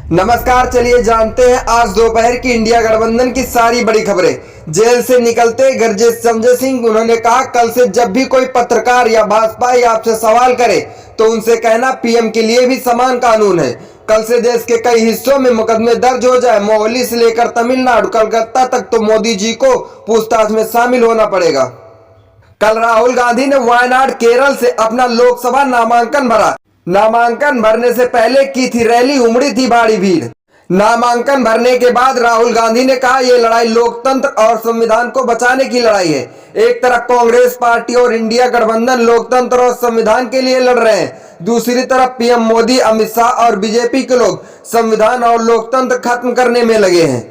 नमस्कार, चलिए जानते हैं आज दोपहर की इंडिया गठबंधन की सारी बड़ी खबरें। जेल से निकलते गरजे संजय सिंह, उन्होंने कहा कल से जब भी कोई पत्रकार या भाजपाई आपसे सवाल करे तो उनसे कहना पीएम के लिए भी समान कानून है। कल से देश के कई हिस्सों में मुकदमे दर्ज हो जाए, मोहाली से लेकर तमिलनाडु कलकत्ता तक, तो मोदी जी को पूछताछ में शामिल होना पड़ेगा। कल राहुल गांधी ने वायनाड केरल से अपना लोकसभा नामांकन भरा। नामांकन भरने से पहले की थी रैली, उमड़ी थी भारी भीड़। नामांकन भरने के बाद राहुल गांधी ने कहा यह लड़ाई लोकतंत्र और संविधान को बचाने की लड़ाई है। एक तरफ कांग्रेस पार्टी और इंडिया गठबंधन लोकतंत्र और संविधान के लिए लड़ रहे हैं, दूसरी तरफ पीएम मोदी, अमित शाह और बीजेपी के लोग संविधान और लोकतंत्र खत्म करने में लगे हैं।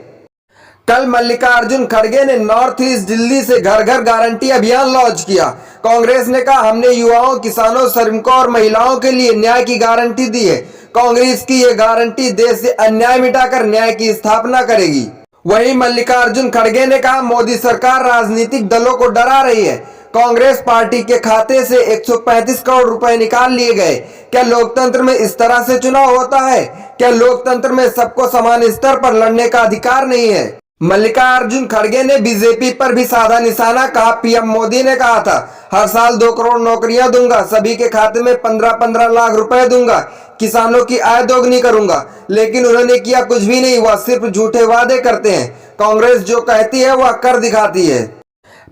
कल मल्लिकार्जुन खड़गे ने नॉर्थ ईस्ट दिल्ली से घर घर गारंटी अभियान लॉन्च किया। कांग्रेस ने कहा हमने युवाओं, किसानों, श्रमिकों और महिलाओं के लिए न्याय की गारंटी दी है। कांग्रेस की ये गारंटी देश से अन्याय मिटाकर न्याय की स्थापना करेगी। वहीं मल्लिकार्जुन खड़गे ने कहा मोदी सरकार राजनीतिक दलों को डरा रही है। कांग्रेस पार्टी के खाते से 135 करोड़ रुपए निकाल लिए गए। क्या लोकतंत्र में इस तरह से चुनाव होता है? क्या लोकतंत्र में सबको समान स्तर पर लड़ने का अधिकार नहीं है? मल्लिकार्जुन खड़गे ने बीजेपी पर भी साधा निशाना। कहा पीएम मोदी ने कहा था हर साल 2 करोड़ नौकरियां दूंगा, सभी के खाते में 15-15 लाख रुपए दूंगा, किसानों की आय दोगुनी करूंगा, लेकिन उन्होंने किया कुछ भी नहीं। वह सिर्फ झूठे वादे करते हैं। कांग्रेस जो कहती है वह कर दिखाती है।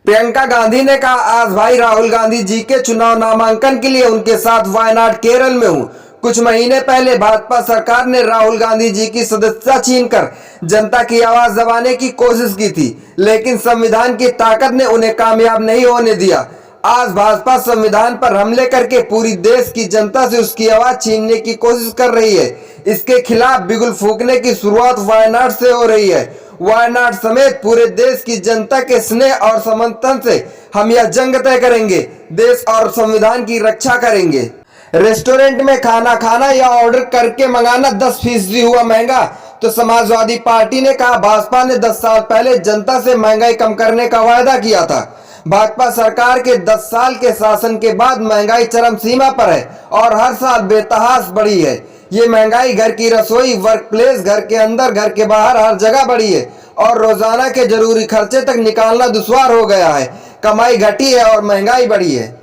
प्रियंका गांधी ने कहा आज भाई राहुल गांधी जी के चुनाव नामांकन के लिए उनके साथ वायनाड केरल में हूं। कुछ महीने पहले भाजपा सरकार ने राहुल गांधी जी की सदस्यता छीनकर जनता की आवाज दबाने की कोशिश की थी, लेकिन संविधान की ताकत ने उन्हें कामयाब नहीं होने दिया। आज भाजपा संविधान पर हमले करके पूरी देश की जनता से उसकी आवाज छीनने की कोशिश कर रही है। इसके खिलाफ बिगुल फूंकने की शुरुआत वायनाड से हो रही है। वायनाड समेत पूरे देश की जनता के स्नेह और समर्थन से हम यह जंग तय करेंगे, देश और संविधान की रक्षा करेंगे। रेस्टोरेंट में खाना खाना या ऑर्डर करके मंगाना 10% हुआ महंगा, तो समाजवादी पार्टी ने कहा भाजपा ने 10 साल पहले जनता से महंगाई कम करने का वायदा किया था। भाजपा सरकार के 10 साल के शासन के बाद महंगाई चरम सीमा पर है और हर साल बेतहाश बढ़ी है। ये महंगाई घर की रसोई, वर्क प्लेस, घर के अंदर, घर के बाहर हर जगह बढ़ी है और रोजाना के जरूरी खर्चे तक निकालना दुश्वार हो गया है। कमाई घटी है और महंगाई बढ़ी है।